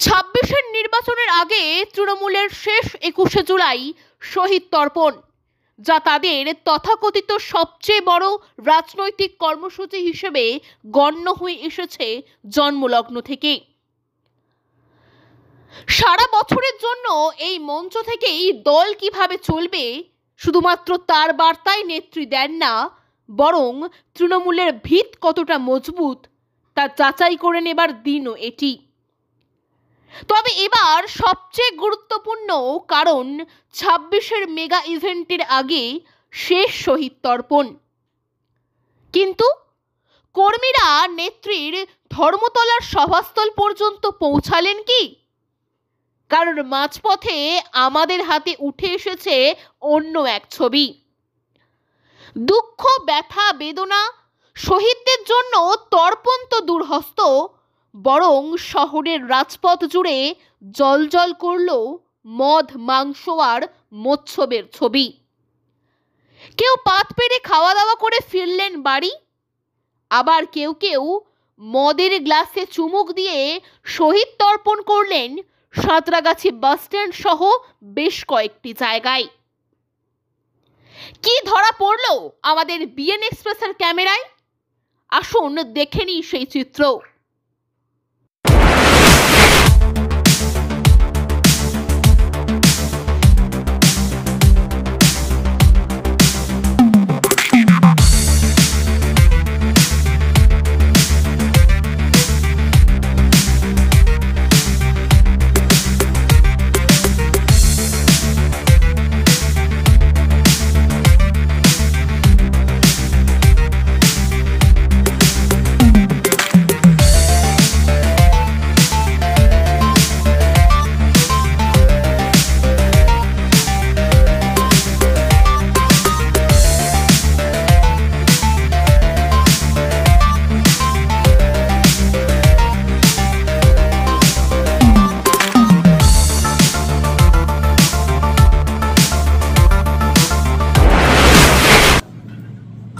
২৬-এর নির্বাচনের আগে তৃণমূলের শেষ ২১শে জুলাই শহীদ তর্পণ, যা তাদের তথাকথিত সবচেয়ে বড় রাজনৈতিক কর্মসূচি হিসেবে গণ্য হয়ে এসেছে জন্মলগ্ন থেকে। সারা বছরের জন্য এই মঞ্চ থেকেই দল কিভাবে চলবে শুধুমাত্র তার বার্তায় নেত্রী দেন না, বরং তৃণমূলের ভিত কতটা মজবুত তা যাচাই করে নেবার দিনও এটি। তবে এবার সবচেয়ে গুরুত্বপূর্ণ, কারণ ২৬-এর মেগা ইভেন্টের আগে শেষ শহীদ তর্পণ। কিন্তু কর্মীরা নেত্রীর ধর্মতলার সভাস্থল পর্যন্ত পৌঁছালেন কি? কারণ মাঝপথে আমাদের হাতে উঠে এসেছে অন্য এক ছবি। দুঃখ, ব্যথা, বেদনা, শহীদদের জন্য তর্পণ তো দূরহস্ত, বরং শহরের রাজপথ জুড়ে জ্বলজ্বল করল মদ, মাংস আর মৎস্যবের ছবি। কেউ পাত পেরে খাওয়া দাওয়া করে ফিরলেন বাড়ি, আবার কেউ কেউ মদের গ্লাসে চুমুক দিয়ে শহীদ তর্পণ করলেন সাঁতরাগাছি বাসস্ট্যান্ড সহ বেশ কয়েকটি জায়গায়। কি ধরা পড়ল আমাদের বিএন এক্সপ্রেসের ক্যামেরায়? আসুন দেখে নিই সেই চিত্র।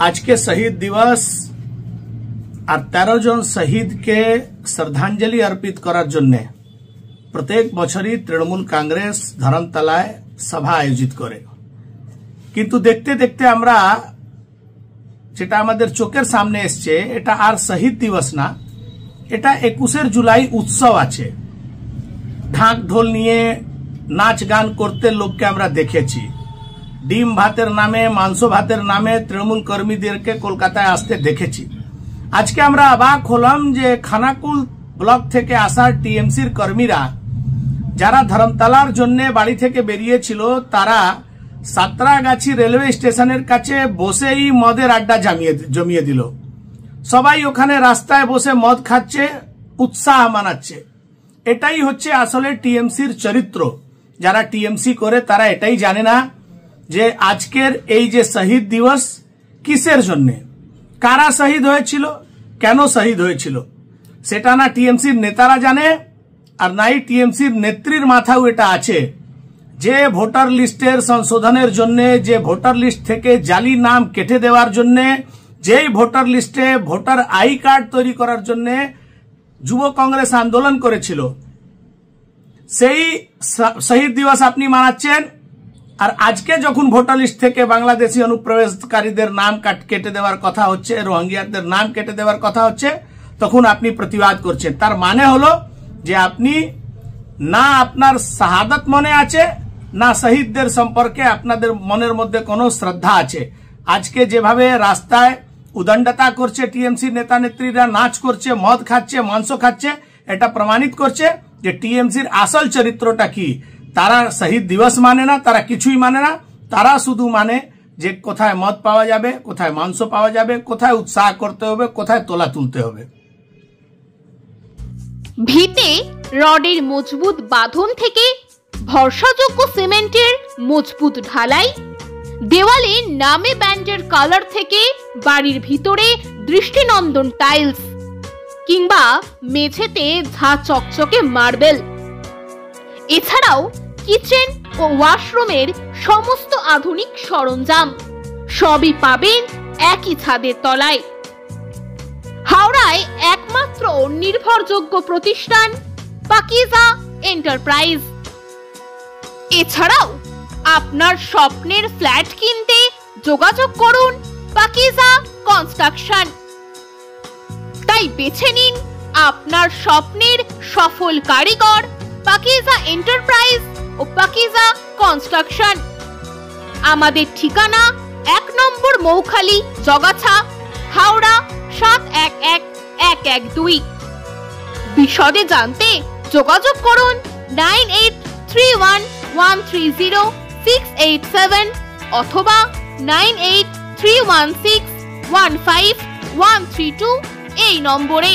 आज के शहीद दिवस और 13 जन शहीद के श्रद्धांजलि अर्पित करार जन्य प्रत्येक बछरই तृणमूल कांग्रेस धर्मतलाয় सभा आयोजित करे। किन्तु देखते देखते আমরা যেটা আমাদের চোখের সামনে এসছে, এটা আর শহীদ দিবস না, এটা 21 জুলাই উৎসব আছে। ঢাক ঢোল নিয়ে নাচ গান করতে লোককে আমরা দেখেছি। ডিম ভাতের নামে, মাংস ভাতের নামে তৃণমূল কর্মীদেরকে কলকাতায় আসতে দেখেছি। আজকে আমরা অবাক হলাম যে খানাকুল ব্লক থেকে আসা টিএমসির কর্মীরা যারা ধর্মতলার জন্য বাড়ি থেকে বেরিয়েছিল, তারা সাঁতরাগাছি রেলওয়ে স্টেশনের কাছে বসেই মদের আড্ডা জমিয়ে দিল। সবাই ওখানে রাস্তায় বসে মদ খাচ্ছে, উৎসাহ মানাচ্ছে। এটাই হচ্ছে আসলে টিএমসির চরিত্র। যারা টিএমসি করে তারা এটাই জানে না যে আজকের এই যে শহীদ দিবস কিসের জন্য, কারা শহীদ হয়েছিল, কেন শহীদ হয়েছিল, সেটা না টিএমসির নেতারা জানে, আর নাই টিএমসির নেত্রীর মাথাও এটা আছে। যে ভোটার লিস্টের সংশোধনের জন্য, যে ভোটার লিস্ট থেকে জালি নাম কেটে দেওয়ার জন্য, যেই ভোটার লিস্টে ভোটার আই কার্ড তৈরি করার জন্য যুব কংগ্রেস আন্দোলন করেছিল, সেই শহীদ দিবস আপনি মানাচ্ছেন। আর আজকে যখন ভোটার লিস্ট থেকে বাংলাদেশি অনুপ্রবেশকারীদের নাম কেটে দেওয়ার কথা হচ্ছে, রোহিঙ্গাদের নাম কেটে দেওয়ার কথা হচ্ছে, তখন আপনি প্রতিবাদ করছেন। তার মানে হলো যে আপনি না আপনার শাহাদাত মনে আছে, না শহীদদের সম্পর্কে আপনাদের মনের মধ্যে কোনো শ্রদ্ধা আছে। আজকে যেভাবে রাস্তায় উদণ্ডতা করছে টিএমসি নেতা নেত্রীরা, নাচ করছে, মদ খাচ্ছে, মাংস খাচ্ছে, এটা প্রমাণিত করছে যে টিএমসির আসল চরিত্রটা কি। তারা শহীদ দিবস মানে না, তারা কিছুই মানে না। তারা শুধু মানে যে কোথায় মদ পাওয়া যাবে, কোথায় মাংস পাওয়া যাবে, কোথায় উৎসাহ করতে হবে, কোথায় তোলা তুলতে হবে। ভিতে রডের মজবুত বাঁধন থেকে ভরসাযোগ্য সিমেন্টের মজবুত ঢালাই, দেওয়ালে নামে ব্যান্ডের কালার থেকে বাড়ির ভিতরে দৃষ্টিনন্দন টাইলস, কিংবা মেঝেতে ঝা চকচকে মার্বেল, এছাড়াও কিচেন ও ওয়াশরুমের সমস্ত আধুনিক সরঞ্জাম সবই পাবেন একই ছাদের তলায়। হাওড়ায় একমাত্র নির্ভরযোগ্য প্রতিষ্ঠান পাকিজা এন্টারপ্রাইজ। এছাড়াও আপনার স্বপ্নের ফ্ল্যাট কিনতে যোগাযোগ করুন পাকিজা কনস্ট্রাকশন। তাই বেছে নিন আপনার স্বপ্নের সফল কারিগর পাকিজা এন্টারপ্রাইজ ও পাকিজা কনস্ট্রাকশন। আমাদের ঠিকানা 1 নম্বর মৌখালি, জগাছা, হাওড়া 711112। বিশদে জানতে যোগাযোগ করুন 9831130687 অথবা 9831615132 এই নম্বরে।